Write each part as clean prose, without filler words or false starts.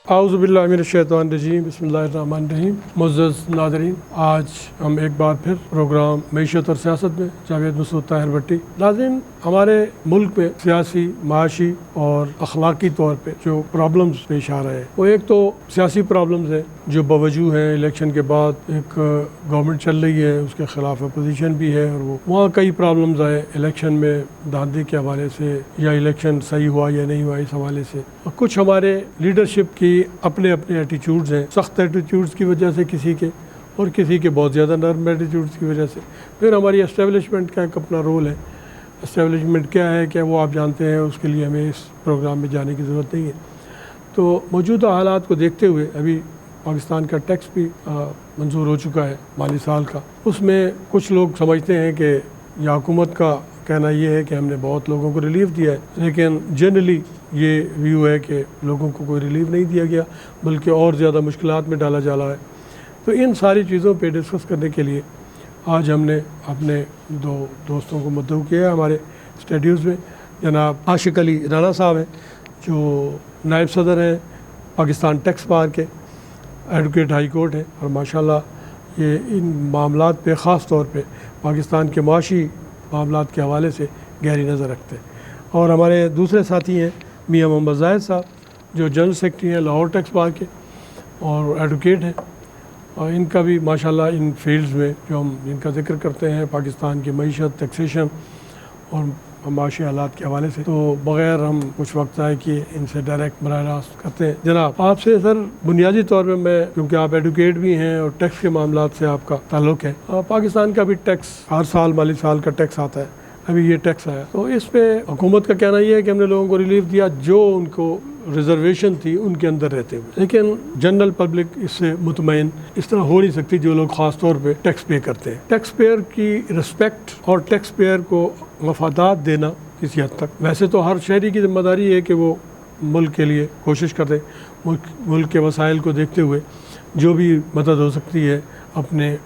आउज़ुबिल्लाहिमिनश्शैतानिर्रजीम बिस्मिल्लाहिर्रहमानिर्रहीम। मुअज़्ज़ज़ नाज़रीन, आज हम एक बार फिर प्रोग्राम मईशत और सियासत में जावेद मसूद ताहिर भट्टी। नाज़रीन, हमारे मुल्क में सियासी, माशी और अखलाकी तौर पे जो प्रॉब्लम्स पेश आ रहे हैं, वो एक तो सियासी प्रॉब्लम्स हैं जो बावजूद हैं इलेक्शन के बाद एक गवर्नमेंट चल रही है, उसके ख़िलाफ़ अपोजिशन भी है और वो वहाँ कई प्रॉब्लम्स आए इलेक्शन में धांधली के हवाले से या इलेक्शन सही हुआ या नहीं हुआ इस हवाले से। और कुछ हमारे लीडरशिप की अपने अपने एटीट्यूड्स हैं, सख्त एटीट्यूड्स की वजह से किसी के, और किसी के बहुत ज़्यादा नर्म एटीट्यूड्स की वजह से। फिर हमारी एस्टेब्लिशमेंट का एक अपना रोल है। एस्टेब्लिशमेंट क्या है, क्या वो आप जानते हैं, उसके लिए हमें इस प्रोग्राम में जाने की ज़रूरत नहीं है। तो मौजूदा हालात को देखते हुए अभी पाकिस्तान का टैक्स भी मंजूर हो चुका है माली साल का। उसमें कुछ लोग समझते हैं कि या हुकूमत का कहना ये है कि हमने बहुत लोगों को रिलीफ दिया है, लेकिन जनरली ये व्यू है कि लोगों को कोई रिलीफ नहीं दिया गया, बल्कि और ज़्यादा मुश्किलात में डाला जा रहा है। तो इन सारी चीज़ों पे डिस्कस करने के लिए आज हमने अपने दो दोस्तों को मुद्दों किया है हमारे स्टूडियोज़ में। जनाब आशिक अली राना साहब हैं जो नायब सदर हैं पाकिस्तान टैक्स बार के, एडवोकेट हाई कोर्ट हैं और माशाल्लाह ये इन मामलात पे ख़ास तौर पे पाकिस्तान के माशी मामलात के हवाले से गहरी नज़र रखते हैं। और हमारे दूसरे साथी हैं मियाँ मोहम्मद ज़ाहिद साहब जो जनरल सेक्रेटरी हैं लाहौर टैक्स बार के और एडवोकेट हैं, और इनका भी माशाल्लाह इन फील्ड्स में जो हम इनका जिक्र करते हैं पाकिस्तान की मईशत, टैक्सेशन और माशी हालात के हवाले से, तो बग़ैर हम कुछ वक्त आए कि इनसे डायरेक्ट बराह रास्त करते हैं। जनाब आपसे सर बुनियादी तौर पे मैं, क्योंकि आप एडवोकेट भी हैं और टैक्स के मामलात से आपका ताल्लुक़ है, पाकिस्तान का भी टैक्स हर साल माली साल का टैक्स आता है, अभी ये टैक्स आया, तो इस पे हुकूमत का कहना ये है कि हमने लोगों को रिलीफ दिया जो उनको रिजर्वेशन थी उनके अंदर रहते हुए, लेकिन जनरल पब्लिक इससे मुतमईन इस तरह हो नहीं सकती जो लोग ख़ास तौर पे टैक्स पे करते हैं। टैक्स पेयर की रिस्पेक्ट और टैक्स पेयर को मफादात देना किसी हद तक, वैसे तो हर शहरी की जिम्मेदारी है कि वो मुल्क के लिए कोशिश कर दे, मुल्क के वसाइल को देखते हुए जो भी मदद हो सकती है अपने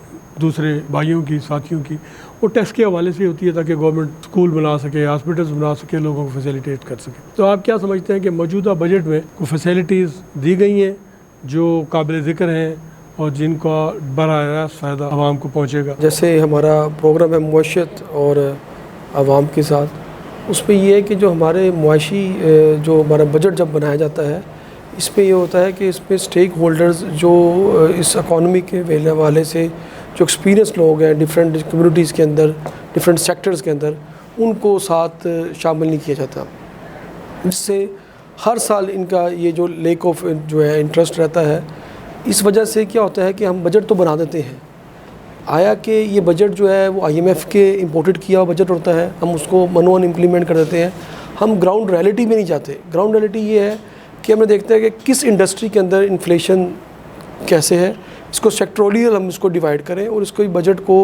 दूसरे भाइयों की, साथियों की, वो टैक्स के हवाले से होती है ताकि गवर्नमेंट स्कूल बना सके, हॉस्पिटल्स बना सके, लोगों को फैसिलिटेट कर सके। तो आप क्या समझते हैं कि मौजूदा बजट में कोई फैसिलिटीज़ दी गई हैं जो काबिल ज़िक्र हैं और जिनका बराह रास्त फ़ायदा आवाम को पहुँचेगा? जैसे हमारा प्रोग्राम है मुआशत और आवाम के साथ, उस पर यह है कि जो हमारे मुआशी जो हमारा बजट जब बनाया जाता है, इस पर यह होता है कि इसमें स्टेक होल्डर्स जो इस इकॉनमी के हवाले से जो एक्सपीरियंस लोग हैं डिफरेंट कम्युनिटीज़ के अंदर, डिफरेंट सेक्टर्स के अंदर, उनको साथ शामिल नहीं किया जाता। इससे हर साल इनका ये जो लेक ऑफ जो है इंटरेस्ट रहता है। इस वजह से क्या होता है कि हम बजट तो बना देते हैं, आया कि ये बजट जो है वो IMF के इंपोर्टेड किया हुआ बजट होता है, हम उसको मनोन इम्प्लीमेंट कर देते हैं, हम ग्राउंड रियलिटी में नहीं जाते। ग्राउंड रियलिटी ये है कि हमने देखते हैं कि किस इंडस्ट्री के अंदर इन्फ्लेशन कैसे है, इसको सेक्टोरियल हम इसको डिवाइड करें और इसको बजट को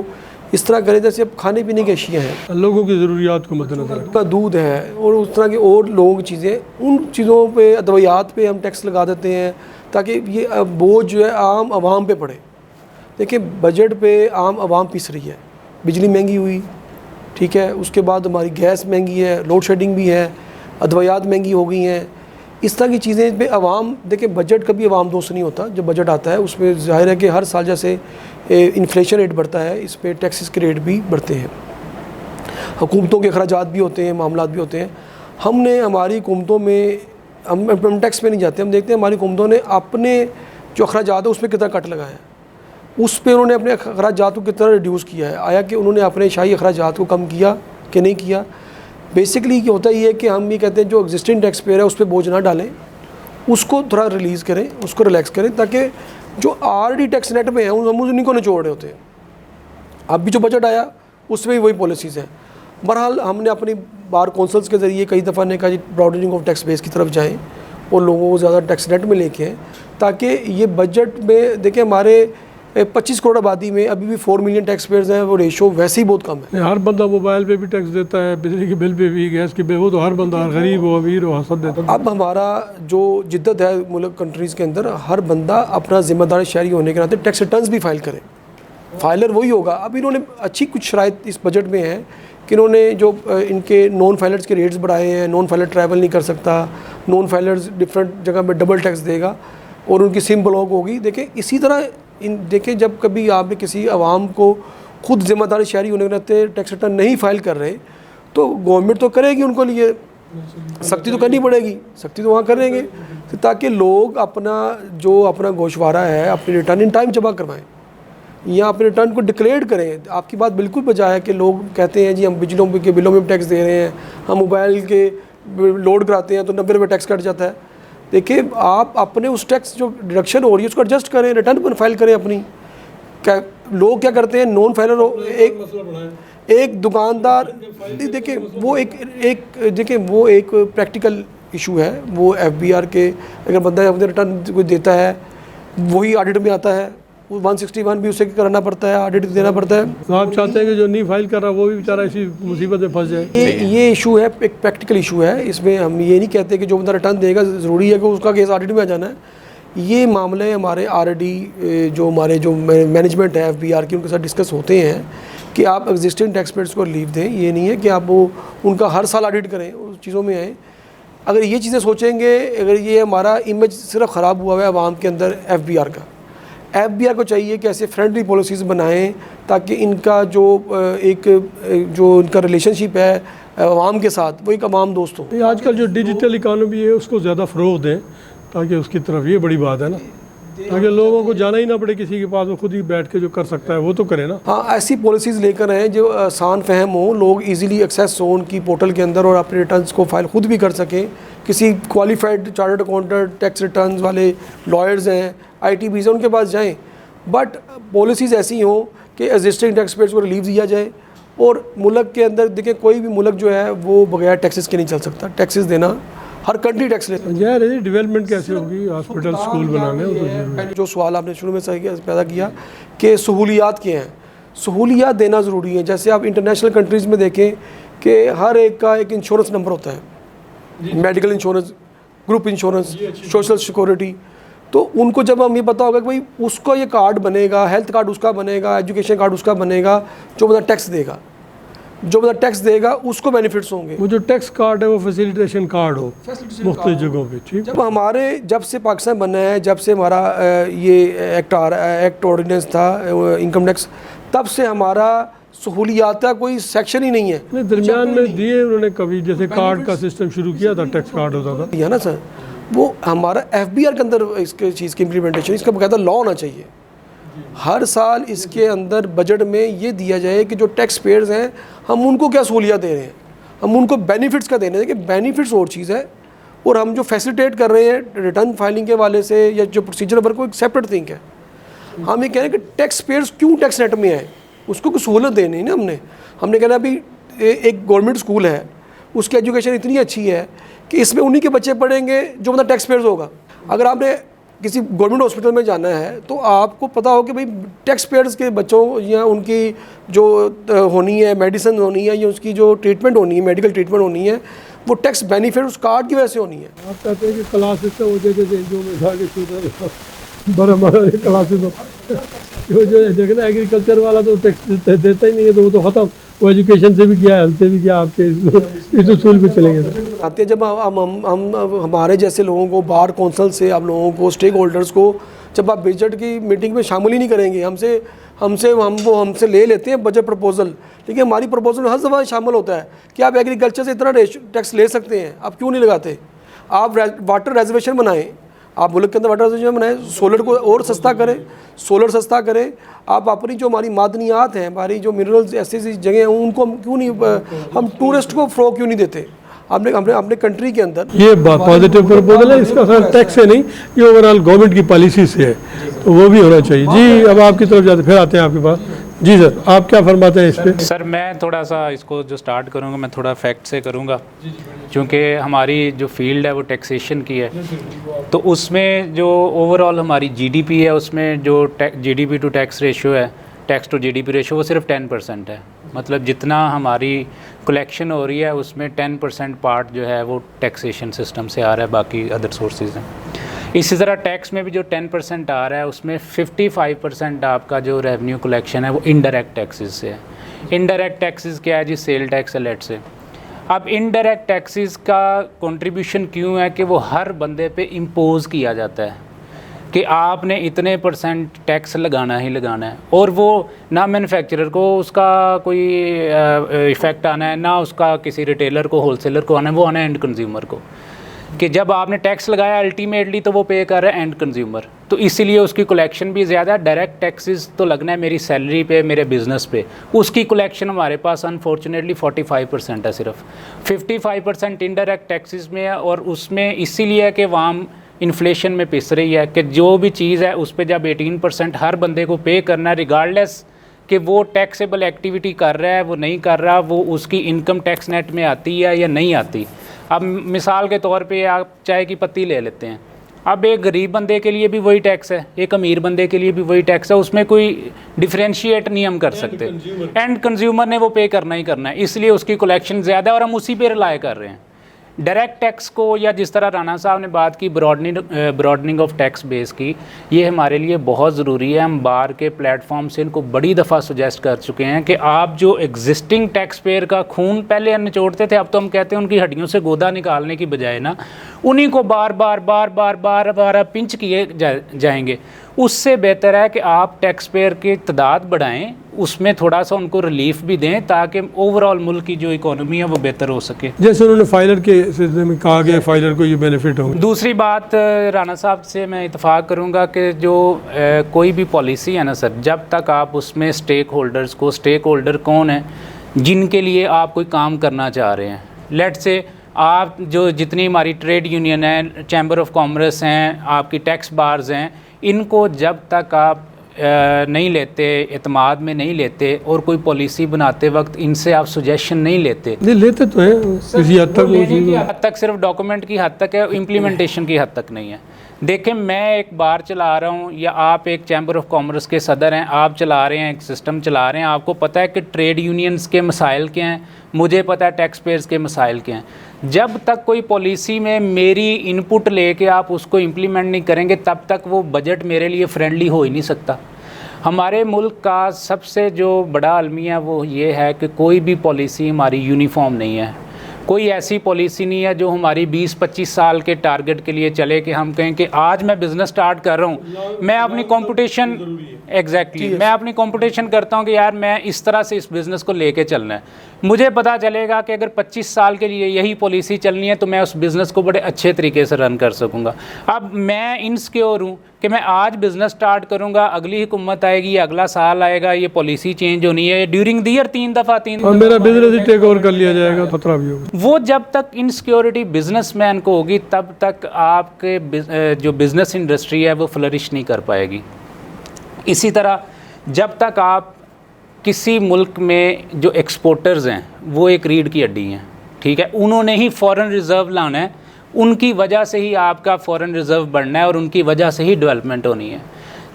इस तरह करें जैसे अब खाने पीने की अशिया हैं, लोगों की ज़रूरियात को मद्देनज़र का दूध है और उस तरह की और लोगों की चीज़ें, उन चीज़ों पे अद्वियात पे हम टैक्स लगा देते हैं ताकि ये बोझ जो है आम आवाम पे पड़े। देखिए बजट पे आम आवाम पिस रही है, बिजली महंगी हुई, ठीक है, उसके बाद हमारी गैस महंगी है, लोड शेडिंग भी है, अद्वियात महंगी हो गई हैं, इस तरह की चीज़ें पे आवाम, देखिए बजट कभी आवाम दोस्त नहीं होता। जब बजट आता है उसमें ज़ाहिर है कि हर साल जैसे इन्फ्लेशन रेट बढ़ता है, इस पर टैक्सेस के रेट भी बढ़ते हैं, हुकूमतों के अखराजात भी होते हैं, मामलात भी होते हैं। हमने हमारी हुकूमतों में हम टैक्स पे नहीं जाते, हम देखते हैं हमारी हुकूमतों ने अपने जो अखराजात है उस पर कितना कट लगाया है, उस पर उन्होंने अपने अखराजात को कितना रिड्यूस किया है, आया कि उन्होंने अपने शाही अखराजात को कम किया कि नहीं किया। बेसिकली क्या होता ही है कि हम ये कहते हैं जो एग्जिस्टिंग टैक्स पेयर है उस पर बोझ ना डालें, उसको थोड़ा रिलीज़ करें, उसको रिलैक्स करें, ताकि जो ऑलरेडी टैक्स नेट में है हम उन्हीं को निचोड़ रहे होते हैं। अब भी जो बजट आया उसमें भी वही पॉलिसीज़ हैं। बहरहाल हमने अपनी बार कौंसल्स के ज़रिए कई दफ़ा ने कहा जी ब्रॉडनिंग ऑफ टैक्स बेस की तरफ जाएँ और लोगों को ज़्यादा टैक्स नेट में लेके आएँ, ताकि ये बजट में देखें हमारे 25 करोड़ आबादी में अभी भी 4 मिलियन टैक्स पेयर्स हैं, वो रेशो वैसे ही बहुत कम है। हर बंदा मोबाइल पे भी टैक्स देता है, बिजली के बिल पे भी, गैस के बिल, वो तो हर बंदा गरीब हो अमीर हो सब देता है। अब हमारा जो जिद्दत है मुल्क कंट्रीज़ के अंदर, हर बंदा अपना ज़िम्मेदार शहरी होने के नाते टैक्स रिटर्न्स भी फाइल करे, फाइलर वही होगा। अब इन्होंने अच्छी कुछ शराइत इस बजट में है कि इन्होंने जो इनके नॉन फाइलर्स के रेट्स बढ़ाए हैं, नॉन फाइलर ट्रैवल नहीं कर सकता, नॉन फाइलर्स डिफरेंट जगह में डबल टैक्स देगा। और उनकी सिम ब्लॉक होगी। देखें इसी तरह देखें जब कभी आप किसी आवाम को खुद जिम्मेदारी शहरी होने के नाते टैक्स रिटर्न नहीं फाइल कर रहे, तो गवर्नमेंट तो करेगी, उनको लिए सख्ती तो करनी पड़ेगी, सख्ती तो वहाँ करेंगे, तो ताकि लोग अपना गोशवारा है अपनी रिटर्न इन टाइम जमा करवाएं या अपने रिटर्न को डिक्लेयर करें। आपकी बात बिल्कुल बजा है कि लोग कहते हैं जी हम बिजलों के बिलों में टैक्स दे रहे हैं, हम मोबाइल के लोड कराते हैं तो 90 रुपये टैक्स कट जाता है। देखिए आप अपने उस टैक्स जो डिडक्शन हो रही है उसको एडजस्ट करें, रिटर्न पर फाइल करें अपनी। क्या लोग क्या करते हैं, नॉन फाइलर हो, एक दुकानदार, देखिए वो एक प्रैक्टिकल इशू है। वो FBR के अगर बंदा अपने रिटर्न कोई देता है वही ऑडिट में आता है, वो 161 भी उसे करना पड़ता है, ऑडिट देना पड़ता है। तो आप चाहते हैं कि जो नहीं फाइल कर रहा वो भी बेचारा इसी मुसीबत में फंस जाए। ये इशू है, एक प्रैक्टिकल इशू है। इसमें हम ये नहीं कहते कि जो बंदा रिटर्न देगा ज़रूरी है कि उसका केस ऑडिट में आ जाना है। ये मामले हमारे ऑलरेडी जो मैनेजमेंट है FBR की, उनके साथ डिस्कस होते हैं कि आप एग्जिस्टिंग टैक्स पेयर्स को लीव दें। ये नहीं है कि आप वो उनका हर साल ऑडिट करें, उस चीज़ों में आएँ। अगर ये चीज़ें सोचेंगे, अगर ये हमारा इमेज सिर्फ ख़राब हुआ है आवाम के अंदर FBR का, FBR को चाहिए कि ऐसे फ्रेंडली पॉलिसीज़ बनाएं ताकि इनका जो इनका रिलेशनशिप है आवाम के साथ, वो एक आवाम दोस्त हो। आजकल जो डिजिटल इकानमी है उसको ज़्यादा फ़रोग़ दें, ताकि उसकी तरफ, ये बड़ी बात है ना, ताकि लोगों को जाना ही ना पड़े किसी के पास, वो खुद ही बैठ के जो कर सकता है वो तो करे ना। हाँ, ऐसी पॉलिसीज़ लेकर आएँ जो आसान फहम हो, लोग इजीली एक्सेस हो उनकी पोर्टल के अंदर और अपने रिटर्न्स को फाइल खुद भी कर सकें। किसी qualified chartered accountant, tax returns वाले लॉयर्स हैं, ITBs हैं, उनके पास जाएँ। बट पॉलिसीज़ ऐसी हों कि एग्जिस्टिंग टैक्स पेयर्स को रिलीफ दिया जाए। और मुल्क के अंदर देखिए कोई भी मुल्क जो है वो बगैर टैक्सेस के नहीं चल सकता। टैक्सेस देना, हर कंट्री टैक्स लेती है। यार डेवलपमेंट कैसे होगी, हॉस्पिटल स्कूल बनाने हो तो जो सवाल आपने शुरू में सही पैदा किया कि सहूलियात क्या हैं, सहूलियात देना ज़रूरी है। जैसे आप इंटरनेशनल कंट्रीज़ में देखें कि हर एक का एक इंश्योरेंस नंबर होता है, medical insurance, group insurance, social security. तो उनको जब हम ये पता होगा कि भाई उसका ये कार्ड बनेगा, हेल्थ कार्ड उसका बनेगा, एजुकेशन कार्ड उसका बनेगा, जो बंदा टैक्स देगा उसको बेनिफिट्स होंगे। वो जो टैक्स कार्ड है वो फैसिलिटेशन कार्ड हो मुख्तलिफ जगहों पे। ठीक, जब से पाकिस्तान बना है, जब से हमारा ये एक्ट ऑर्डिनेंस था इनकम टैक्स, तब से हमारा सहूलियात का कोई सेक्शन ही नहीं है। दरमियान में दिए उन्होंने कभी, जैसे कार्ड का सिस्टम शुरू किया था, टैक्स कार्ड होता था, है ना सर। वो हमारा FBR के अंदर इसके चीज़ की इम्प्लीमेंटेशन, इसका बकायदा लॉ होना चाहिए। हर साल इसके अंदर बजट में ये दिया जाए कि जो टैक्स पेयर्स हैं हम उनको क्या सहूलियत दे रहे हैं, हम उनको बेनिफिट्स का दे रहे हैं। कि बेनिफिट्स और चीज़ है, और हम जो फैसिलिटेट कर रहे हैं रिटर्न फाइलिंग के वाले से या जो प्रोसीजर वर्क, को एक सेपरेट थिंग है। हम ये कह रहे हैं कि टैक्स पेयर्स क्यों टैक्स नेट में आए, उसको कुछ सहूलत देनी है ना। हमने कहना अभी एक गवर्नमेंट स्कूल है, उसकी एजुकेशन इतनी अच्छी है कि इसमें उन्हीं के बच्चे पढ़ेंगे जो मतलब टैक्स पेयर्स होगा। अगर आपने किसी गवर्नमेंट हॉस्पिटल में जाना है तो आपको पता हो कि भाई टैक्स पेयर्स के बच्चों या उनकी जो होनी है मेडिसिन होनी है या उसकी जो ट्रीटमेंट होनी है, मेडिकल ट्रीटमेंट होनी है, वो टैक्स बेनिफिट उस कार्ड की वजह से होनी है। आप कहते हैं कि क्लासेस हो जैसे जो बड़ा क्लासेस जो देखना एग्रीकल्चर वाला तो टैक्स देता ही नहीं है, तो वो तो ख़त्म। वो एजुकेशन से भी किया, हेल्थ से भी किया, आपके इस उसूल पे चलेंगे। आते हैं जब हम हमारे जैसे लोगों को, बार कौंसल से आप लोगों को, स्टेक होल्डर्स को, जब आप बजट की मीटिंग में शामिल ही नहीं करेंगे, हमसे ले लेते हैं बजट प्रपोजल, लेकिन हमारी प्रपोजल हर दफ़ा शामिल होता है कि आप एग्रीकल्चर से इतना टैक्स ले सकते हैं, आप क्यों नहीं लगाते। आप वाटर रिजर्वेशन बनाएं, आप मुल्क के अंदर वाटर रिजर्वेशन बनाएं, सोलर को और सस्ता करें, सोलर सस्ता करें। आप अपनी जो हमारी मादनियात हैं, हमारी जो मिनरल्स ऐसी जगह हैं, उनको हम क्यों नहीं, हम टूरिस्ट को फ़रोग़ क्यों नहीं देते अपने कंट्री के अंदर। ये पॉजिटिव प्रपोजल है, इसका सर टैक्स से नहीं, ये ओवरऑल गवर्नमेंट की पॉलिसी से है, तो वो भी होना चाहिए। जी, अब आपकी तरफ जाते, फिर आते हैं आपके पास। जी सर, आप क्या फरमाते हैं इस पर? सर मैं थोड़ा सा इसको जो स्टार्ट करूँगा, मैं थोड़ा फैक्ट से करूँगा, क्योंकि हमारी जो फील्ड है वो टैक्सेशन की है। तो उसमें जो ओवरऑल हमारी GDP है, उसमें जो GDP टू टैक्स रेशियो है, टैक्स टू GDP रेशियो, वो सिर्फ 10% है। मतलब जितना हमारी कलेक्शन हो रही है उसमें 10% पार्ट जो है वो टैक्सेशन सिस्टम से आ रहा है, बाकी अदर सोर्सेज हैं। इसी तरह टैक्स में भी जो 10% आ रहा है उसमें 55% आपका जो रेवेन्यू कलेक्शन है वो इनडायरेक्ट टैक्सेस से है। इनडायरेक्ट टैक्सेस क्या है जी? सेल टैक्स है लेट से। अब इनडायरेक्ट टैक्सेस का कंट्रीब्यूशन क्यों है कि वो हर बंदे पे इम्पोज किया जाता है। कि आपने इतने % टैक्स लगाना ही लगाना है, और वो ना मैन्युफैक्चरर को उसका कोई इफ़ेक्ट आना है, ना उसका किसी रिटेलर को, होलसेलर को आना है, वो आना है एंड कंज्यूमर को। कि जब आपने टैक्स लगाया अल्टीमेटली तो वो पे कर रहा है एंड कंज्यूमर, तो इसीलिए उसकी कलेक्शन भी ज़्यादा है। डायरेक्ट टैक्सेस तो लगना है मेरी सैलरी पे, मेरे बिज़नेस पे, उसकी कलेक्शन हमारे पास अनफॉर्चुनेटली 45% है सिर्फ। 55% इनडायरेक्ट टैक्सेस में है, और उसमें इसीलिए है कि वहाँ इन्फ्लेशन में पिस रही है कि जो भी चीज़ है उस पर जब 18% हर बंदे को पे करना है, रिगार्डलेस कि वो टैक्सेबल एक्टिविटी कर रहा है वो नहीं कर रहा, वो उसकी इनकम टैक्स नेट में आती है या नहीं आती। अब मिसाल के तौर पे आप चाय की पत्ती ले लेते हैं, अब एक गरीब बंदे के लिए भी वही टैक्स है, एक अमीर बंदे के लिए भी वही टैक्स है, उसमें कोई डिफ्रेंशिएट नहीं हम कर सकते। एंड कंज्यूमर ने वो पे करना ही करना है, इसलिए उसकी कलेक्शन ज़्यादा है और हम उसी पे रिलाय कर रहे हैं। डायरेक्ट टैक्स को, या जिस तरह राना साहब ने बात की ब्रॉडनिंग ऑफ टैक्स बेस की, ये हमारे लिए बहुत ज़रूरी है। हम बार के प्लेटफॉर्म से इनको बड़ी दफ़ा सुजेस्ट कर चुके हैं कि आप जो एग्जिस्टिंग टैक्स पेयर का खून पहले निचोड़ते थे, अब तो हम कहते हैं उनकी हड्डियों से गोदा निकालने की बजाय ना उन्हीं को बार बार पिंच किए जाएंगे। उससे बेहतर है कि आप टैक्स पेयर की तादाद बढ़ाएं, उसमें थोड़ा सा उनको रिलीफ भी दें ताकि ओवरऑल मुल्क की जो इकोनॉमी है वो बेहतर हो सके। जैसे उन्होंने फाइलर के सिलसिले में कहा गया, फाइलर को ये बेनिफिट होगा। दूसरी बात राना साहब से मैं इत्तेफाक करूंगा कि जो कोई भी पॉलिसी है ना सर, जब तक आप उसमें स्टेक होल्डर्स को, स्टेक होल्डर कौन है जिनके लिए आप कोई काम करना चाह रहे हैं, लेट से आप जो जितनी हमारी ट्रेड यूनियन है, चैम्बर ऑफ कॉमर्स हैं, आपकी टैक्स बार्स हैं, इनको जब तक आप नहीं लेते, एतमाद में नहीं लेते, और कोई पॉलिसी बनाते वक्त इनसे आप सुजेशन नहीं लेते, लेते तो हैं किसी हद तक, सिर्फ डॉक्यूमेंट की हद तक है, इम्प्लीमेंटेशन की हद तक नहीं है। देखें, मैं एक बार चला रहा हूँ, या आप एक चैम्बर ऑफ कॉमर्स के सदर हैं, आप चला रहे हैं, एक सिस्टम चला रहे हैं, आपको पता है कि ट्रेड यूनियंस के मसाइल क्या हैं, मुझे पता है टैक्स पेयर्स के मसाइल क्या हैं। जब तक कोई पॉलिसी में मेरी इनपुट लेके आप उसको इम्प्लीमेंट नहीं करेंगे, तब तक वो बजट मेरे लिए फ्रेंडली हो ही नहीं सकता। हमारे मुल्क का सबसे जो बड़ा अलमिया वो ये है कि कोई भी पॉलिसी हमारी यूनिफॉर्म नहीं है। कोई ऐसी पॉलिसी नहीं है जो हमारी 20-25 साल के टारगेट के लिए चले कि हम कहें कि आज मैं बिज़नेस स्टार्ट कर रहा हूँ, मैं अपनी कंपटीशन मैं अपनी कंपटीशन करता हूँ कि यार मैं इस तरह से इस बिज़नेस को लेके चलना है। मुझे पता चलेगा कि अगर 25 साल के लिए यही पॉलिसी चलनी है तो मैं उस बिज़नेस को बड़े अच्छे तरीके से रन कर सकूँगा। अब मैं इनसिक्योर हूँ कि मैं आज बिज़नेस स्टार्ट करूँगा, अगली हुकूमत आएगी या अगला साल आएगा, ये पॉलिसी चेंज होनी है ड्यूरिंग द ईयर 3 दफ़ा मेरा बिजनेस ही टेक ओवर कर लिया जाएगा, खतरा भी होगा। वो जब तक इनसिक्योरिटी बिजनेसमैन को होगी तब तक आपके जो बिज़नेस इंडस्ट्री है वो फ्लरिश नहीं कर पाएगी। इसी तरह जब तक आप किसी मुल्क में जो एक्सपोर्टर्स हैं वो एक रीढ़ की हड्डी हैं, ठीक है, उन्होंने ही फॉरेन रिज़र्व लाना है, उनकी वजह से ही आपका फॉरेन रिज़र्व बढ़ना है और उनकी वजह से ही डेवलपमेंट होनी है।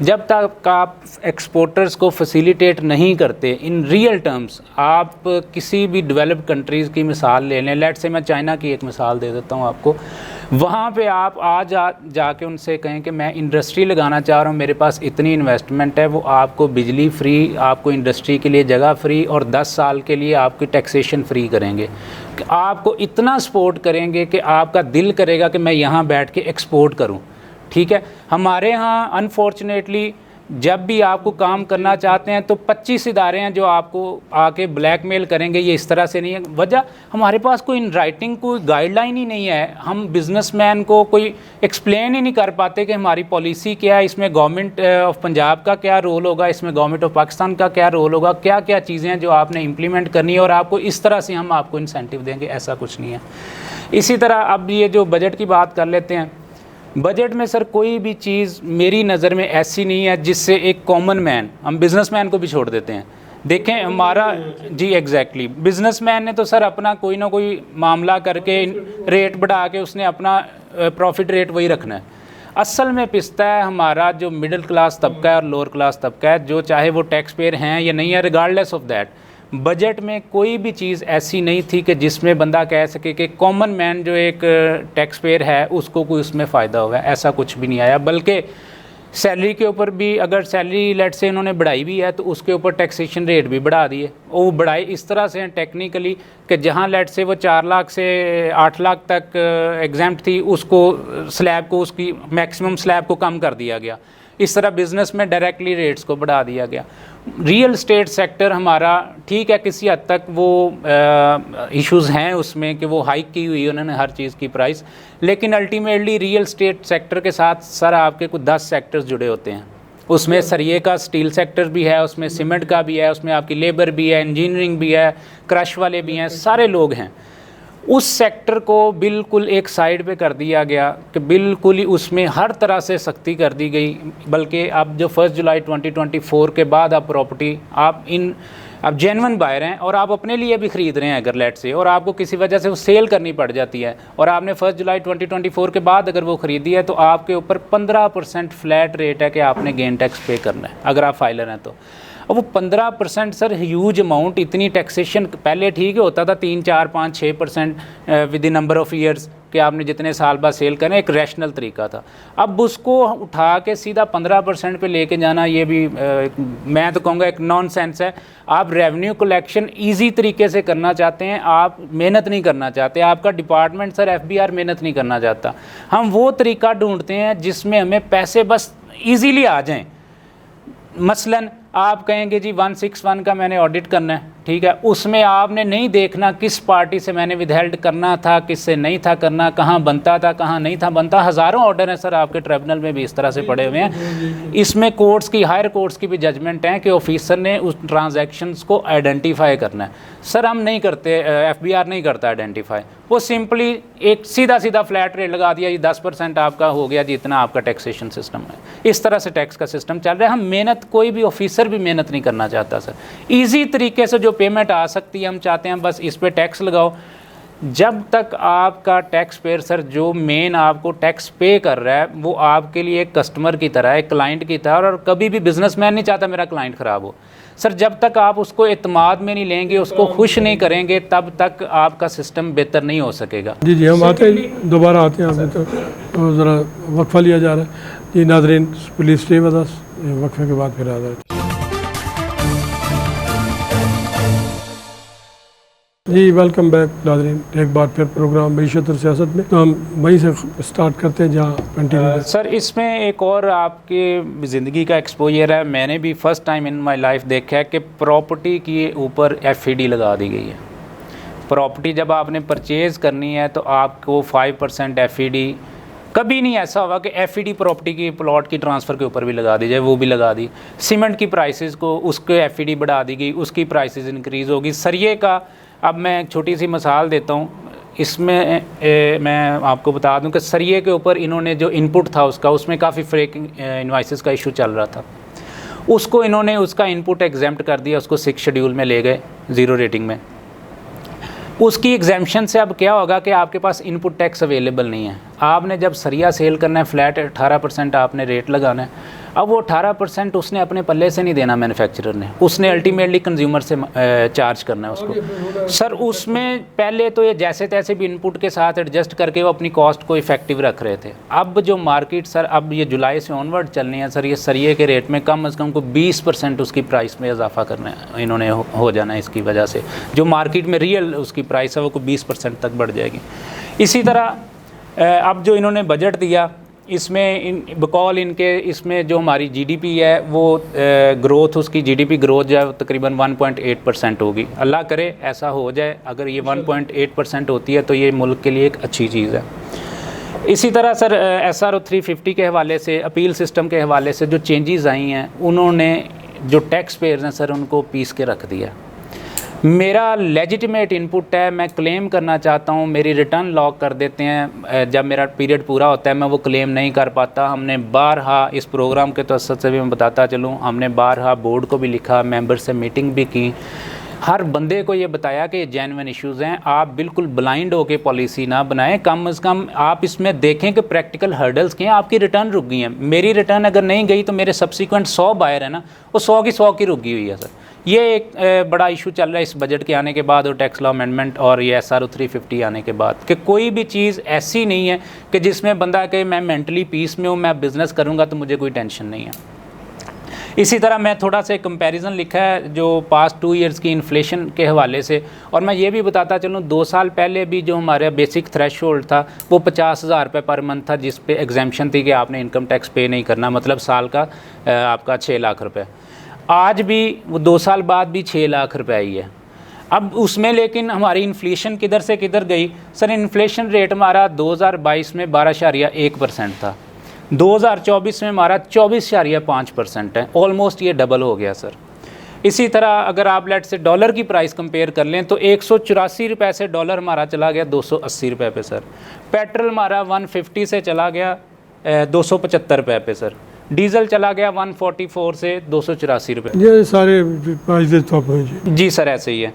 जब तक आप एक्सपोर्टर्स को फैसिलिटेट नहीं करते इन रियल टर्म्स, आप किसी भी डेवलप्ड कंट्रीज़ की मिसाल ले लें, लेट से मैं चाइना की एक मिसाल दे देता हूँ आपको, वहाँ पे आप आज जाके उनसे कहें कि मैं इंडस्ट्री लगाना चाह रहा हूँ, मेरे पास इतनी इन्वेस्टमेंट है, वो आपको बिजली फ्री, आपको इंडस्ट्री के लिए जगह फ्री और 10 साल के लिए आपकी टैक्सेशन फ्री करेंगे, आपको इतना सपोर्ट करेंगे कि आपका दिल करेगा कि मैं यहाँ बैठ के एक्सपोर्ट करूँ। ठीक है, हमारे यहाँ अनफॉर्चुनेटली जब भी आपको काम करना चाहते हैं तो 25 इदारे हैं जो आपको आके ब्लैकमेल करेंगे, ये इस तरह से नहीं है। वजह हमारे पास कोई इन राइटिंग कोई गाइडलाइन ही नहीं है, हम बिजनेसमैन को कोई एक्सप्लेन ही नहीं कर पाते कि हमारी पॉलिसी क्या है, इसमें गवर्नमेंट ऑफ पंजाब का क्या रोल होगा, इसमें गवर्नमेंट ऑफ पाकिस्तान का क्या रोल होगा, क्या क्या चीज़ें हैं जो आपने इम्प्लीमेंट करनी है और आपको इस तरह से हम आपको इंसेंटिव देंगे, ऐसा कुछ नहीं है। इसी तरह अब ये जो बजट की बात कर लेते हैं, बजट में सर कोई भी चीज़ मेरी नज़र में ऐसी नहीं है जिससे एक कॉमन मैन, हम बिज़नेसमैन को भी छोड़ देते हैं, देखें हमारा जी एग्जैक्टली बिज़नेसमैन ने तो सर अपना कोई ना कोई मामला करके रेट बढ़ा के उसने अपना प्रॉफिट रेट वही रखना है। असल में पिसता है हमारा जो मिडिल क्लास तबका है और लोअर क्लास तबका है, जो चाहे वो टैक्स पेयर हैं या नहीं है, रिगार्डलेस ऑफ दैट। बजट में कोई भी चीज़ ऐसी नहीं थी कि जिसमें बंदा कह सके कि कॉमन मैन जो एक टैक्स पेयर है उसको कोई उसमें फ़ायदा होगा, ऐसा कुछ भी नहीं आया। बल्कि सैलरी के ऊपर भी अगर सैलरी लेट से इन्होंने बढ़ाई भी है तो उसके ऊपर टैक्सेशन रेट भी बढ़ा दिए। वो बढ़ाई इस तरह से हैं टेक्निकली कि जहाँ लेट से वो 4 लाख से 8 लाख तक एग्जाम्प्ट थी, उसको स्लैब को, उसकी मैक्सिमम स्लैब को कम कर दिया गया। इस तरह बिज़नेस में डायरेक्टली रेट्स को बढ़ा दिया गया। रियल स्टेट सेक्टर हमारा ठीक है, किसी हद तक वो इश्यूज़ हैं उसमें कि वो हाइक की हुई है उन्होंने हर चीज़ की प्राइस, लेकिन अल्टीमेटली रियल स्टेट सेक्टर के साथ सर आपके कुछ 10 सेक्टर्स जुड़े होते हैं। उसमें सरिये का स्टील सेक्टर भी है, उसमें सीमेंट का भी है, उसमें आपकी लेबर भी है, इंजीनियरिंग भी है, क्रश वाले भी हैं, सारे लोग हैं। उस सेक्टर को बिल्कुल एक साइड पे कर दिया गया कि बिल्कुल ही उसमें हर तरह से सख्ती कर दी गई। बल्कि अब जो 1 जुलाई 2024 के बाद आप प्रॉपर्टी आप जेन्युइन बायर हैं और आप अपने लिए भी ख़रीद रहे हैं अगर लेट से, और आपको किसी वजह से वो सेल करनी पड़ जाती है और आपने 1 जुलाई 2024 के बाद अगर वो ख़रीदी है तो आपके ऊपर 15% फ्लैट रेट है कि आपने गेन टैक्स पे करना है अगर आप फाइलर हैं तो। और वो 15% सर ह्यूज अमाउंट, इतनी टैक्सेशन पहले ठीक होता था 3, 4, 5, 6% with in number of years कि आपने जितने साल बाद सेल करें, एक रैशनल तरीका था। अब उसको उठा के सीधा 15% पे लेके जाना, ये भी मैं तो कहूँगा एक नॉनसेंस है। आप रेवेन्यू कलेक्शन ईजी तरीके से करना चाहते हैं, आप मेहनत नहीं करना चाहते, आपका डिपार्टमेंट सर FBR मेहनत नहीं करना चाहता। हम वो तरीका ढूंढते हैं जिसमें हमें पैसे बस ईजीली आ जाएँ। मसलन आप कहेंगे जी 161 का मैंने ऑडिट करना है, ठीक है, उसमें आपने नहीं देखना किस पार्टी से मैंने विदहेल्ड करना था, किससे नहीं था करना, कहाँ बनता था, कहाँ नहीं था बनता। हज़ारों ऑर्डर हैं सर आपके ट्रिब्यूनल में भी इस तरह से पड़े हुए हैं। इसमें कोर्ट्स की, हायर कोर्ट्स की भी जजमेंट है कि ऑफिसर ने उस ट्रांजैक्शंस को आइडेंटिफाई करना है। सर हम नहीं करते, FBR नहीं करता आइडेंटिफाई, वो सिंपली एक सीधा फ्लैट रेट लगा दिया जी 10% आपका हो गया जी, इतना आपका टैक्सेशन सिस्टम है। इस तरह से टैक्स का सिस्टम चल रहा है। हम मेहनत, कोई भी ऑफिसर भी मेहनत नहीं करना चाहता सर। ईजी तरीके से जो पेमेंट आ सकती है हम चाहते हैं बस इस पे टैक्स लगाओ। जब तक आपका टैक्स पेयर सर जो मेन आपको टैक्स पे कर रहा है वो आपके लिए एक कस्टमर की तरह है, एक क्लाइंट की तरह, और कभी भी बिजनेसमैन नहीं चाहता मेरा क्लाइंट ख़राब हो। सर जब तक आप उसको एतमाद में नहीं लेंगे, उसको खुश नहीं करेंगे, तब तक आपका सिस्टम बेहतर नहीं हो सकेगा। जी हम आते हैं, दोबारा आते हैं आपने तो ज़रा वक्फा लिया जा रहा है। जी नाज़रीन प्लीज़ स्टे विद अस, वक्फे के बाद फिर आ जाए। जी वेलकम बैक नाज़रीन, एक बार फिर प्रोग्राम मईशत और सियासत में। तो हम वहीं से स्टार्ट करते हैं जहाँ कंटिन्यू। सर इसमें एक और आपकी ज़िंदगी का एक्सपोजर है। मैंने भी first time in my life देखा है कि प्रॉपर्टी के ऊपर FED लगा दी गई है। प्रॉपर्टी जब आपने परचेज़ करनी है तो आपको 5% FED, कभी नहीं ऐसा होगा कि FED प्रॉपर्टी की, प्लॉट की ट्रांसफ़र के ऊपर भी लगा दी जाए, वो भी लगा दी। सीमेंट की प्राइसेस को, उसके FED बढ़ा दी गई, उसकी प्राइसेस इंक्रीज़ होगी। सरिये का, अब मैं एक छोटी सी मिसाल देता हूँ इसमें, मैं आपको बता दूं कि सरिये के ऊपर इन्होंने जो इनपुट था उसका, उसमें काफ़ी फ्रेकिंग इनवाइसेस का इशू चल रहा था। उसको इन्होंने उसका इनपुट एग्जेम्प्ट कर दिया, उसको 6 शेड्यूल में ले गए 0 रेटिंग में। उसकी एग्जेम्पशन से अब क्या होगा कि आपके पास इनपुट टैक्स अवेलेबल नहीं है। आपने जब सरिया सेल करना है, फ्लैट 18% आपने रेट लगाना है। अब वो 18% उसने अपने पल्ले से नहीं देना मैन्युफैक्चरर ने, उसने अल्टीमेटली कंज्यूमर से चार्ज करना है उसको। सर उसमें पहले तो ये जैसे तैसे भी इनपुट के साथ एडजस्ट करके वो अपनी कॉस्ट को इफेक्टिव रख रहे थे। अब जो मार्केट सर, अब ये जुलाई से ऑनवर्ड चलनी है सर, ये सरिये के रेट में कम से कम को 20% उसकी प्राइस में इजाफा करना है इन्होंने, हो जाना है। इसकी वजह से जो मार्केट में रियल उसकी प्राइस है वो को 20% तक बढ़ जाएगी। इसी तरह अब जो इन्होंने बजट दिया, इसमें बकौल इनके, इसमें जो हमारी GDP है वो ग्रोथ, उसकी GDP ग्रोथ जो है तकरीबन 1.8% होगी। अल्लाह करे ऐसा हो जाए। अगर ये 1.8% होती है तो ये मुल्क के लिए एक अच्छी चीज़ है। इसी तरह सर SRO 350 के हवाले से, अपील सिस्टम के हवाले से जो चेंजेस आई हैं, उन्होंने जो टैक्स पेयर्स हैं सर उनको पीस के रख दिया। मेरा लेजिटिमेट इनपुट है, मैं क्लेम करना चाहता हूँ, मेरी रिटर्न लॉक कर देते हैं। जब मेरा पीरियड पूरा होता है मैं वो क्लेम नहीं कर पाता। हमने बारहा इस प्रोग्राम के तवज्जुह से भी मैं बताता चलूँ, हमने बारहा बोर्ड को भी लिखा, मेंबर से मीटिंग भी की। हर बंदे को ये बताया कि ये जेन्युइन इश्यूज़ हैं, आप बिल्कुल ब्लाइंड होके पॉलिसी ना बनाएं, कम से कम आप इसमें देखें कि प्रैक्टिकल हर्डल्स क्या हैं। आपकी रिटर्न रुक गई हैं, मेरी रिटर्न अगर नहीं गई तो मेरे सब्सिक्वेंट 100 बायर है ना, वो 100 की रुक गई हुई है सर। ये एक बड़ा इशू चल रहा है इस बजट के आने के बाद और टैक्स लॉ अमेंडमेंट और ये SRO 350 आने के बाद, कि कोई भी चीज़ ऐसी नहीं है कि जिसमें बंदा कि मैं मेंटली पीस में हूँ, मैं बिज़नेस करूँगा तो मुझे कोई टेंशन नहीं है। इसी तरह मैं थोड़ा सा कंपैरिजन लिखा है जो पास्ट 2 ईयर्स की इन्फ्लेशन के हवाले से, और मैं ये भी बताता चलूँ 2 साल पहले भी जो हमारा बेसिक थ्रेशोल्ड था वो 50,000 रुपये पर मंथ था, जिस पे एग्जेम्पशन थी कि आपने इनकम टैक्स पे नहीं करना, मतलब साल का आपका 6 लाख रुपये। आज भी वो 2 साल बाद भी 6 लाख रुपये आई है। अब उसमें लेकिन हमारी इन्फ्लेशन किधर से किधर गई सर। इन्फ्लेशन रेट हमारा 2022 में 12.1% था, 2024 में हमारा 24.5% है, ऑलमोस्ट ये डबल हो गया सर। इसी तरह अगर आप लेट से डॉलर की प्राइस कंपेयर कर लें तो 184 रुपये से डॉलर हमारा चला गया 280 रुपये पे सर। पेट्रोल हमारा 150 से चला गया 275 रुपये पे सर। डीजल चला गया 144 से 284 रुपये। ये सारे प्राइसेस टॉप हैं जी सर, ऐसे ही है।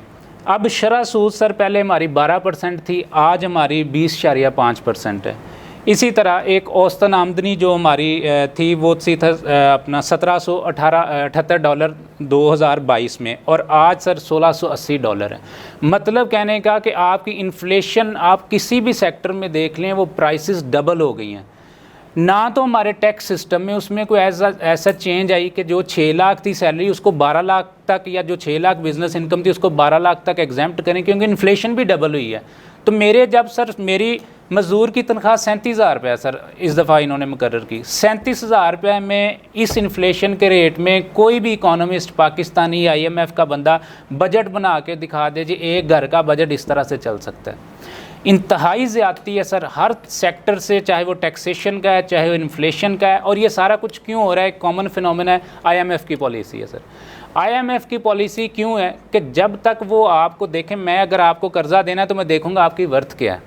अब शरह सूद सर पहले हमारी 12% थी, आज हमारी 20.5% है। इसी तरह एक औसतन आमदनी जो हमारी थी वो थी अपना $1778 2022 में, और आज सर $1680 है। मतलब कहने का कि आपकी इन्फ्लेशन आप किसी भी सेक्टर में देख लें वो प्राइसेस डबल हो गई हैं। ना तो हमारे टैक्स सिस्टम में उसमें कोई ऐसा चेंज आई कि जो 6 लाख थी सैलरी उसको 12 लाख तक, या जो 6 लाख बिजनेस इनकम थी उसको 12 लाख तक एग्जेम्प्ट करें, क्योंकि इन्फ्लेशन भी डबल हुई है। तो मेरे जब सर मेरी मज़दूर की तनख्वाह 37,000 रुपये है सर, इस दफ़ा इन्होंने मुकर्रर की 37,000 रुपये में इस इन्फ्लेशन के रेट में कोई भी इकोनॉमिस्ट पाकिस्तानी IMF का बंदा बजट बना के दिखा दे जी एक घर का बजट इस तरह से चल सकता है। इंतहाई ज़्यादती है सर हर सेक्टर से, चाहे वो टैक्सेशन का है चाहे वो इन्फ्लेशन का है। और ये सारा कुछ क्यों हो रहा है? कॉमन फिनोमेना है, IMF की पॉलिसी है सर। IMF की पॉलिसी क्यों है कि जब तक वो आपको देखें, मैं अगर आपको कर्जा देना है तो मैं देखूंगा आपकी वर्थ क्या है।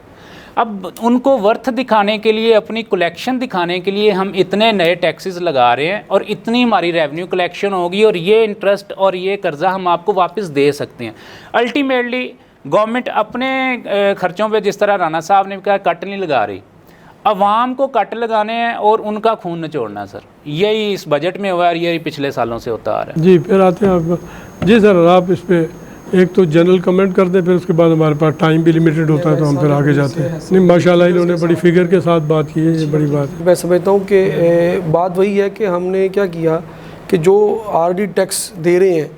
अब उनको वर्थ दिखाने के लिए, अपनी कलेक्शन दिखाने के लिए हम इतने नए टैक्सेस लगा रहे हैं और इतनी हमारी रेवेन्यू कलेक्शन होगी और ये इंटरेस्ट और ये कर्जा हम आपको वापस दे सकते हैं। अल्टीमेटली गवर्नमेंट अपने खर्चों पे, जिस तरह राना साहब ने कहा, कट नहीं लगा रही, अवाम को कट लगाने हैं और उनका खून निचोड़ना सर। यही इस बजट में हुआ और यही पिछले सालों से होता आ रहा है। जी फिर आते हैं आप। जी सर, आप इस पे एक तो जनरल कमेंट कर दें, फिर उसके बाद हमारे पास टाइम भी लिमिटेड होता है तो हम फिर आगे जाते हैं। नहीं माशाल्लाह इन्होंने बड़ी फिगर के साथ बात की है, ये बड़ी बात है। मैं समझता हूँ कि बात वही है कि हमने क्या किया कि जो RD टैक्स दे रहे हैं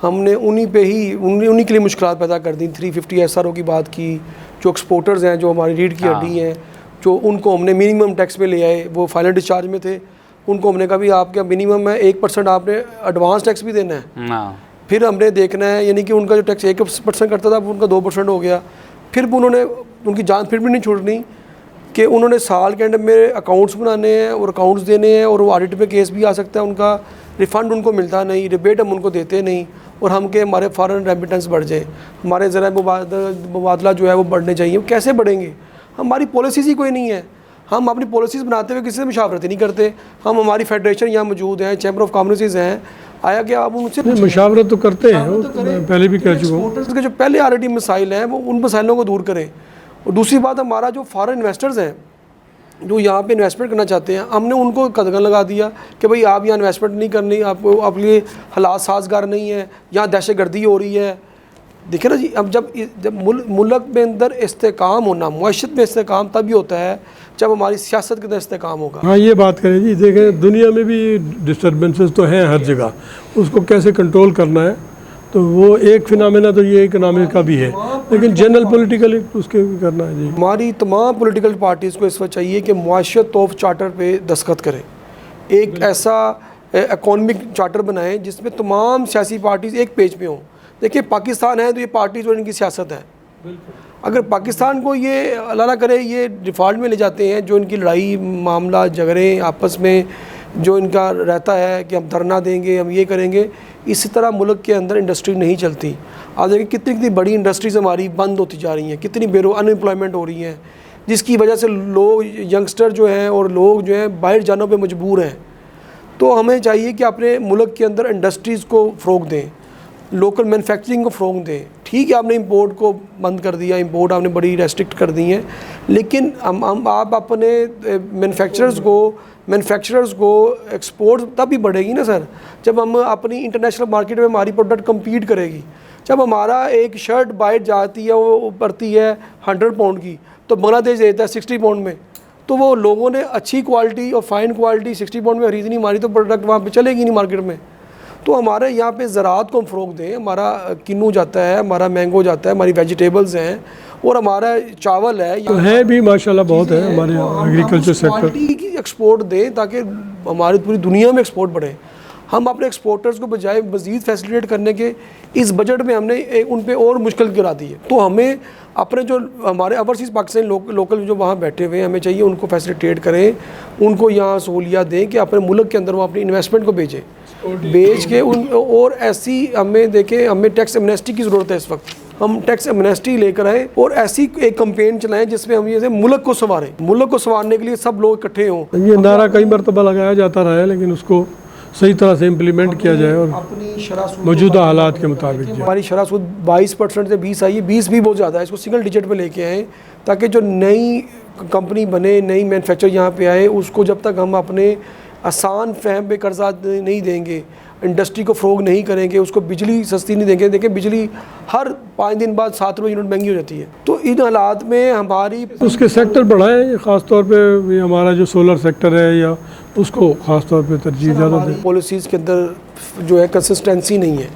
हमने उन्हीं पे ही उन्हीं के लिए मुश्किलात पैदा कर दी। 350 SRO की बात की, जो एक्सपोर्टर्स हैं जो हमारी रीढ़ की हड्डी हैं, जो उनको हमने मिनिमम टैक्स पे ले आए, वो फाइनल डिस्चार्ज में थे, उनको हमने कहा भी आपका मिनिमम है 1% आपने एडवांस टैक्स भी देना है। फिर हमने देखना है, यानी कि उनका जो टैक्स 1% करता था वो उनका 2% हो गया। फिर उन्होंने उनकी जान फिर भी नहीं छोड़नी कि उन्होंने साल के एंड में अकाउंट्स बनाने हैं और अकाउंट्स देने हैं, और वो ऑडिट पे केस भी आ सकता है, उनका रिफ़ंड उनको मिलता नहीं, रिबेट हम उनको देते नहीं, और हम के हमारे फॉरेन रेमिटेंस बढ़ जाए, हमारे ज़रा मुबादला जो है वो बढ़ने चाहिए। वो कैसे बढ़ेंगे? हमारी पॉलिसीज़ ही कोई नहीं है। हम अपनी पॉलिसीज़ बनाते हुए किसी से मुशावरत ही नहीं करते। हम हमारी फेडरेशन यहाँ मौजूद हैं, चैम्बर ऑफ कॉमर्स हैं, आया कि आप उनसे मुशावरत तो करते हैं, मैं पहले भी कह चुका हूँ। एक्सपोर्टर्स के जो पहले ऑलरेडी मसाइल हैं वो उन मसाइलों को दूर करें। और दूसरी बात, हमारा जो फॉरेन इन्वेस्टर्स हैं जो यहाँ पे इन्वेस्टमेंट करना चाहते हैं, हमने उनको कदगन लगा दिया कि भाई आप यहाँ इन्वेस्टमेंट नहीं करनी, आपको आपके लिए हालात साजगार नहीं है, यहाँ दहशत गर्दी हो रही है। देखिए ना जी, अब जब मुल्क में अंदर इस्तेकाम होना, मुआशरत में इस्तेकाम तभी होता है जब हमारी सियासत के अंदर इस्तेकाम होगा। हाँ, ये बात करें जी। देखें दुनिया में भी डिस्टर्बेंसेस तो हैं हर जगह, उसको कैसे कंट्रोल करना है, तो वो एक फिनोमेना तो ये इकोनॉमी का भी है, लेकिन जनरल पॉलिटिकली उसके भी करना है जी। हमारी तमाम पॉलिटिकल पार्टीज़ को इस वक्त चाहिए कि मुआशरत तोफ चार्टर पे दस्तखत करें, एक ऐसा इकोनॉमिक चार्टर बनाएं जिसमें तमाम सियासी पार्टीज़ एक पेज पे हों। देखिए पाकिस्तान है तो ये पार्टीज़ और इनकी सियासत है। अगर पाकिस्तान को ये अल्लाह ना करे ये डिफ़ॉल्ट में ले जाते हैं, जो इनकी लड़ाई मामला झगड़े आपस में जो इनका रहता है कि हम धरना देंगे, हम ये करेंगे, इसी तरह मुल्क के अंदर इंडस्ट्री नहीं चलती। आज देखिए कितनी बड़ी इंडस्ट्रीज़ हमारी बंद होती जा रही हैं, कितनी अनएम्प्लॉयमेंट हो रही हैं, जिसकी वजह से लोग यंगस्टर जो हैं और लोग जो हैं बाहर जाने पे मजबूर हैं। तो हमें चाहिए कि अपने मुल्क के अंदर इंडस्ट्रीज़ को फ़रोग़ दें। लोकल मैन्युफैक्चरिंग को फ़रोग दें। ठीक है, आपने इंपोर्ट को बंद कर दिया, इंपोर्ट आपने बड़ी रेस्ट्रिक्ट कर दी है, लेकिन हम आप अपने मैन्युफैक्चरर्स को एक्सपोर्ट तब भी बढ़ेगी ना सर, जब हम अपनी इंटरनेशनल मार्केट में हमारी प्रोडक्ट कम्पीट करेगी। जब हमारा एक शर्ट बाहर जाती है, वो पड़ती है 100 पाउंड की, तो बांग्लादेश देता है 60 पाउंड में, तो वो लोगों ने अच्छी क्वालिटी और फाइन क्वालिटी 60 पाउंड में खरीदनी, हमारी तो प्रोडक्ट वहाँ पे चलेगी नहीं मार्केट में। तो हमारे यहाँ पे ज़राअत को हम फ़रोग दें। हमारा किन्नू जाता है, हमारा मैंगो जाता है, हमारी वेजिटेबल्स हैं और हमारा चावल है, तो है भी माशाल्लाह बहुत है हमारे यहाँ एग्रीकल्चर सेक्टर। क्वालिटी की एक्सपोर्ट दें ताकि हमारी पूरी दुनिया में एक्सपोर्ट बढ़े। हम अपने एक्सपोर्टर्स को बजाय मज़ीद फैसिलिटेट करने के इस बजट में हमने उन पे और मुश्किल गिरा दी है। तो हमें अपने जो हमारे ओवरसीज़ पाकिस्तानी लोकल जो वहाँ बैठे हुए हैं, हमें चाहिए उनको फैसिलिटेट करें, उनको यहाँ सहूलियत दें कि अपने मुल्क के अंदर वो अपनी इन्वेस्टमेंट को बेच के उन और ऐसी हमें देखें, हमें टैक्स एमनेस्टी की ज़रूरत है इस वक्त। हम टैक्स एमनेस्टी लेकर आएँ और ऐसी एक कैंपेन चलाएं जिसमें हम ये मुल्क को संवारें। मुल्क को संवारने के लिए सब लोग इकट्ठे हों। ये नारा कई मरतबा लगाया जाता रहा है, लेकिन उसको सही तरह से इम्प्लीमेंट किया जाए और अपनी शरह मौजूदा हालात के मुताबिक जाए। हमारी शरह सूद 22% से 20 आई है, 20 भी बहुत ज़्यादा है, इसको सिंगल डिजिट पे लेके आएँ ताकि जो नई कंपनी बने, नई मैन्युफैक्चर यहाँ पे आए, उसको जब तक हम अपने आसान फहम पे कर्जा नहीं देंगे, इंडस्ट्री को फ़रोग नहीं करेंगे, उसको बिजली सस्ती नहीं देंगे। देखिए बिजली हर 5 दिन बाद 7 रुपये यूनिट महंगी हो जाती है। तो इन हालात में हमारी उसके सेक्टर बढ़ाएं, ख़ास तौर पे हमारा जो सोलर सेक्टर है या उसको ख़ास तौर पे तरजीह ज़्यादा दें। पॉलिसीज़ के अंदर जो है कंसिस्टेंसी नहीं है।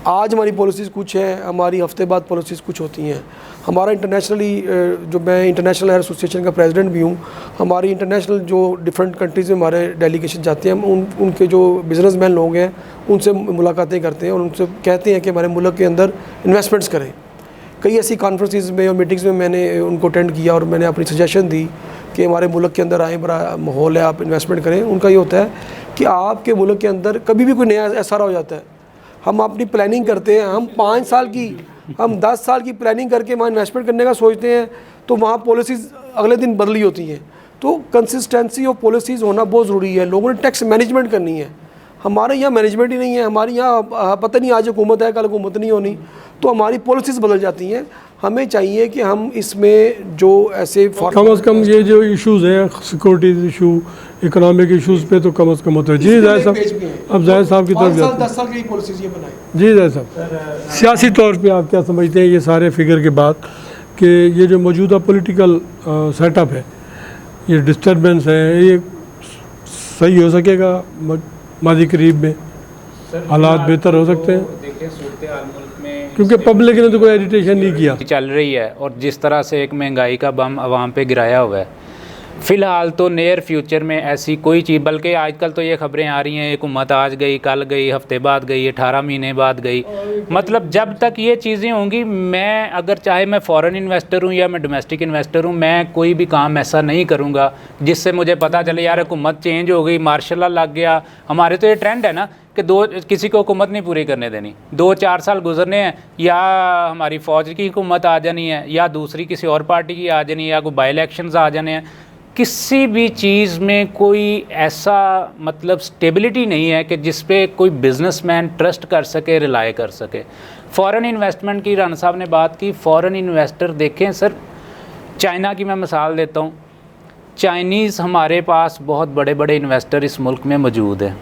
आज हमारी पॉलिसीज़ कुछ है, हमारी हफ्ते बाद पॉलिसीज़ कुछ होती हैं। हमारा इंटरनेशनली जो मैं इंटरनेशनल एयर एसोसिएशन का प्रेसिडेंट भी हूँ, हमारी इंटरनेशनल जो डिफरेंट कंट्रीज़ में हमारे डेलीगेशन जाते हैं, हम उनके जो बिजनेसमैन लोग हैं उनसे मुलाकातें करते हैं और उनसे कहते हैं कि हमारे मुल्क के अंदर इन्वेस्टमेंट्स करें। कई ऐसी कॉन्फ्रेंसेस में और मीटिंग्स में मैंने उनको अटेंड किया और मैंने अपनी सजेशन दी कि हमारे मुल्क के अंदर आए, बड़ा माहौल है, आप इन्वेस्टमेंट करें। उनका ये होता है कि आपके मुल्क के अंदर कभी भी कोई नया एसआर हो जाता है, हम अपनी प्लानिंग करते हैं, हम 5 साल की, हम 10 साल की प्लानिंग करके वहाँ इन्वेस्टमेंट करने का सोचते हैं, तो वहाँ पॉलिसीज़ अगले दिन बदली होती हैं। तो कंसिस्टेंसी और पॉलिसीज़ होना बहुत ज़रूरी है। लोगों ने टैक्स मैनेजमेंट करनी है, हमारे यहाँ मैनेजमेंट ही नहीं है। हमारे यहाँ पता नहीं आज हुकूमत है, कल हुकूमत नहीं होनी, तो हमारी पॉलिसीज़ बदल जाती हैं। हमें चाहिए कि हम इसमें जो ऐसे कम अज़ कम ये जो इश्यूज़ हैं, सिक्योरिटी इशू, इकोनॉमिक इश्यूज़ पे तो कम अज़ कम होता है। जी जाहिर साहब, अब जाहिर साहब की तरफ जाते हैं। 10 साल की पॉलिसीज़ ये बनाए। जी जाहिर साहब, सियासी तौर पे आप क्या समझते हैं ये सारे फिगर के बाद कि ये जो मौजूदा पॉलिटिकल सेटअप है, ये डिस्टर्बेंस है, ये सही हो सकेगा मादी करीब में? हालात बेहतर हो सकते हैं? देखिए सूरत हाल मुल्क में, क्योंकि पब्लिक ने तो कोई एजिटेशन नहीं किया, चल रही है और जिस तरह से एक महंगाई का बम आवाम पे गिराया हुआ है, फ़िलहाल तो नियर फ्यूचर में ऐसी कोई चीज़, बल्कि आजकल तो ये खबरें आ रही हैं, एक हुकूमत आज गई, कल गई, हफ्ते बाद गई, 18 महीने बाद गई। मतलब जब तक ये चीज़ें होंगी, मैं अगर चाहे मैं फ़ॉरेन इन्वेस्टर हूँ या मैं डोमेस्टिक इन्वेस्टर हूँ, मैं कोई भी काम ऐसा नहीं करूँगा जिससे मुझे पता चले यार हुकूमत चेंज हो गई, मार्शल लॉ लग गया। हमारे तो ये ट्रेंड है ना कि किसी को हुकूमत नहीं पूरी करने देनी, 2-4 साल गुजरने हैं, या हमारी फ़ौज की हुकूमत आ जानी है, या दूसरी किसी और पार्टी की आ जानी है, या कोई बाई इलेक्शंस आ जाने हैं। किसी भी चीज़ में कोई ऐसा मतलब स्टेबिलिटी नहीं है कि जिस पे कोई बिजनेसमैन ट्रस्ट कर सके, रिलाय कर सके। फ़ॉरेन इन्वेस्टमेंट की राना साहब ने बात की, फ़ॉरेन इन्वेस्टर देखें सर, चाइना की मैं मिसाल देता हूँ। चाइनीज़ हमारे पास बहुत बड़े बड़े इन्वेस्टर इस मुल्क में मौजूद हैं।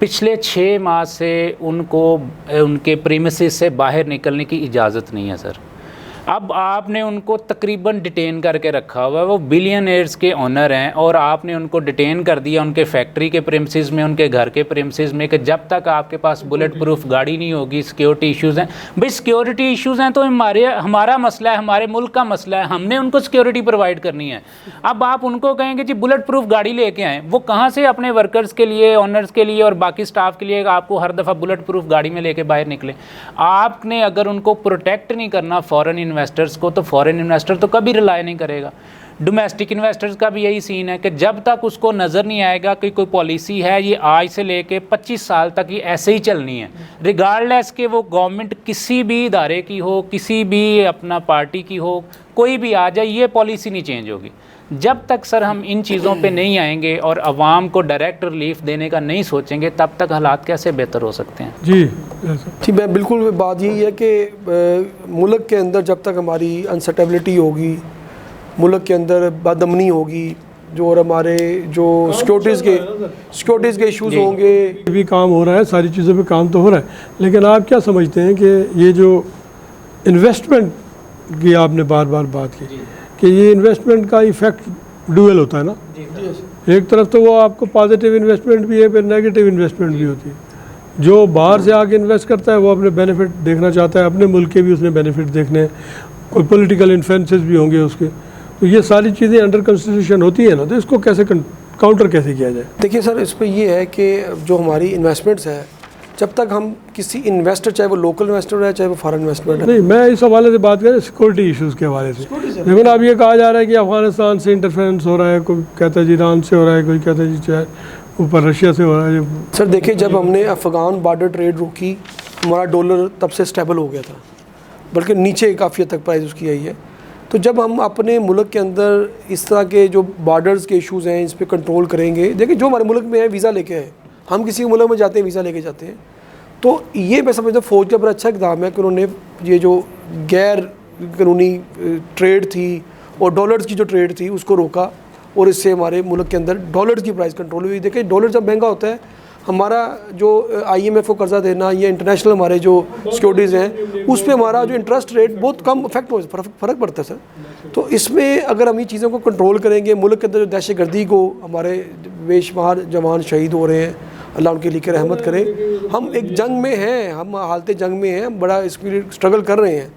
पिछले 6 माह से उनको उनके प्रीमिसेस से बाहर निकलने की इजाज़त नहीं है सर। अब आपने उनको तकरीबन डिटेन करके रखा हुआ है, वो बिलियनर्स के ओनर हैं और आपने उनको डिटेन कर दिया उनके फैक्ट्री के प्रेमिसेस में, उनके घर के प्रेमिसेस में, कि जब तक आपके पास बुलेट प्रूफ गाड़ी नहीं होगी, सिक्योरिटी इश्यूज़ हैं। भाई सिक्योरिटी इश्यूज़ हैं तो हमारा मसला है, हमारे मुल्क का मसला है, हमने उनको सिक्योरिटी प्रोवाइड करनी है। अब आप उनको कहेंगे जी बुलेट प्रूफ गाड़ी लेके आएँ, वो कहाँ से अपने वर्कर्स के लिए, ऑनर्स के लिए और बाकी स्टाफ के लिए आपको हर दफ़ा बुलेट प्रूफ गाड़ी में लेके बाहर निकले? आपने अगर उनको प्रोटेक्ट नहीं करना फ़ॉरेन इन्वेस्टर्स को, तो फॉरेन इन्वेस्टर तो कभी रिलाय नहीं करेगा। डोमेस्टिक इन्वेस्टर्स का भी यही सीन है कि जब तक उसको नज़र नहीं आएगा कि कोई पॉलिसी है, ये आज से लेके 25 साल तक ये ऐसे ही चलनी है, रिगार्डलेस कि वो गवर्नमेंट किसी भी इदारे की हो, किसी भी अपना पार्टी की हो, कोई भी आ जाए, ये पॉलिसी नहीं चेंज होगी। जब तक सर हम इन चीज़ों पे नहीं आएंगे और आवाम को डायरेक्ट रिलीफ देने का नहीं सोचेंगे, तब तक हालात कैसे बेहतर हो सकते हैं? जी जैसा। जी, मैं बिल्कुल, बात यही है कि मुल्क के अंदर जब तक हमारी अनसर्टेबिलिटी होगी, मुल्क के अंदर बदअमनी होगी, जो और हमारे जो सिक्योरिटीज़ के इश्यूज़ होंगे। भी काम हो रहा है, सारी चीज़ों पे काम तो हो रहा है, लेकिन आप क्या समझते हैं कि ये जो इन्वेस्टमेंट की आपने बार बार बात की कि ये इन्वेस्टमेंट का इफ़ेक्ट डुअल होता है ना, एक तरफ तो वो आपको पॉजिटिव इन्वेस्टमेंट भी है, फिर नेगेटिव इन्वेस्टमेंट भी होती है। जो बाहर से आके इन्वेस्ट करता है वो अपने बेनिफिट देखना चाहता है, अपने मुल्क के भी उसने बेनिफिट देखने हैं, कोई पॉलिटिकल इन्फ्लुएंसेस भी होंगे उसके, तो ये सारी चीज़ें अंडर कंसिडरेशन होती है ना, तो इसको कैसे काउंटर कैसे किया जाए? देखिए सर, इस पर ये है कि जो हमारी इन्वेस्टमेंट्स है, जब तक हम किसी इन्वेस्टर, चाहे वो लोकल इन्वेस्टर है चाहे वो फॉरेन इन्वेस्टमेंट है, नहीं, मैं इस हवाले से बात करें सिक्योरिटी इश्यूज़ के हवाले से। लेकिन अब ये कहा जा रहा है कि अफगानिस्तान से इंटरफेरेंस हो रहा है, कोई कहता है जी ईरान से हो रहा है, कोई कहता है जी चाहे ऊपर रशिया से हो रहा है। सर देखिए, जब हमने अफ़गान बॉर्डर ट्रेड रोकी, हमारा डॉलर तब से स्टेबल हो गया था, बल्कि नीचे काफ़ी हद तक प्राइस उसकी आई है। तो जब हम अपने मुल्क के अंदर इस तरह के जो बॉर्डर्स के इश्यूज़ हैं, इस पर कंट्रोल करेंगे। देखिए, जो हमारे मुल्क में है वीज़ा लेके है, हम किसी मुल्क में जाते हैं वीज़ा लेके जाते हैं, तो ये मैं समझता हूँ फ़ौज का बड़ा अच्छा इक़दाम है कि उन्होंने ये जो गैर कानूनी ट्रेड थी और डॉलर्स की जो ट्रेड थी उसको रोका, और इससे हमारे मुल्क के अंदर डॉलर्स की प्राइस कंट्रोल हुई। देखिए, डॉलर जब महंगा होता है, हमारा जो IMF को कर्जा देना या इंटरनेशनल हमारे जो सिक्योरिटीज़ हैं, उस पर हमारा जो इंटरेस्ट रेट बहुत कम इफेक्ट हो, फ़र्क पड़ता है सर। तो इसमें अगर हम ये चीज़ों को कंट्रोल करेंगे, मुल्क के अंदर जो दहशतगर्दी को, हमारे बेशुमार जवान शहीद हो रहे हैं, अल्लाह उनके लिए रहमत करे। हम एक जंग में हैं, हम हालत जंग में हैं, बड़ा इसके लिए स्ट्रगल कर रहे हैं।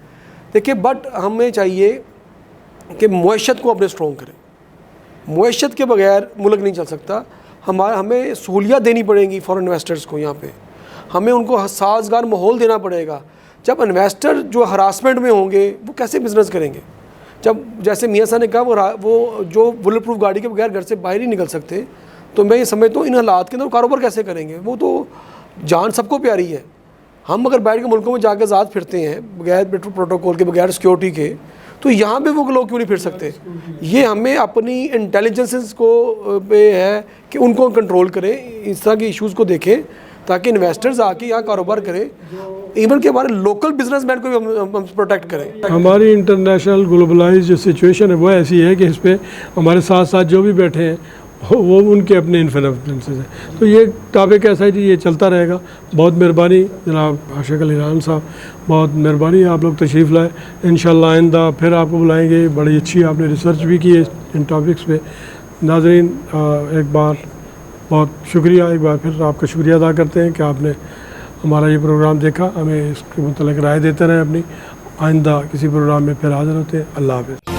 देखिए, बट हमें चाहिए कि मुआशत को अपने स्ट्रॉन्ग करें। मुआशत के बगैर मुल्क नहीं चल सकता। हमें सहूलियत देनी पड़ेंगी फॉरेन इन्वेस्टर्स को, यहाँ पे हमें उनको साजगार माहौल देना पड़ेगा। जब इन्वेस्टर जो हरासमेंट में होंगे वो कैसे बिज़नेस करेंगे? जब जैसे मियाँ साहब ने कहा वो जो बुलेट प्रूफ गाड़ी के बगैर घर से बाहर ही निकल सकते, तो मैं ये समझता हूँ इन हालात के अंदर कारोबार कैसे करेंगे? वो तो जान सबको प्यारी है। हम अगर बैठ के मुल्कों में जाकर आज़ाद फिरते हैं बगैर पेट्रोल प्रोटोकॉल के, बगैर सिक्योरिटी के, तो यहाँ पे वो लोग क्यों नहीं फिर सकते? ये हमें अपनी इंटेलिजेंसेस को पे है कि उनको कंट्रोल करें, इस तरह के इश्यूज़ को देखें, ताकि इन्वेस्टर्स आके यहाँ कारोबार करें, इवन कि हमारे लोकल बिजनेसमैन को भी हम प्रोटेक्ट करें। हमारी इंटरनेशनल ग्लोबलाइज जो सिचुएशन है वो ऐसी है कि इस पर हमारे साथ साथ जो भी बैठे हैं वो उनके अपने इन्फ्लुएंसेस हैं। तो ये टॉपिक ऐसा है जी, ये चलता रहेगा। बहुत मेहरबानी जनाब आशिक अली रान साहब, बहुत मेहरबानी, आप लोग तशरीफ़ लाए। इंशाअल्लाह आइंदा फिर आपको बुलाएंगे। बड़ी अच्छी आपने रिसर्च भी की है इन टॉपिक्स पे। नाज़रीन, एक बार बहुत शुक्रिया, एक बार फिर आपका शुक्रिया अदा करते हैं कि आपने हमारा ये प्रोग्राम देखा, हमें इसके मुतल्लिक़ राय देते रहे अपनी। आइंदा किसी प्रोग्राम में फिर हाज़िर होते हैं। अल्लाह हाफ़िज़।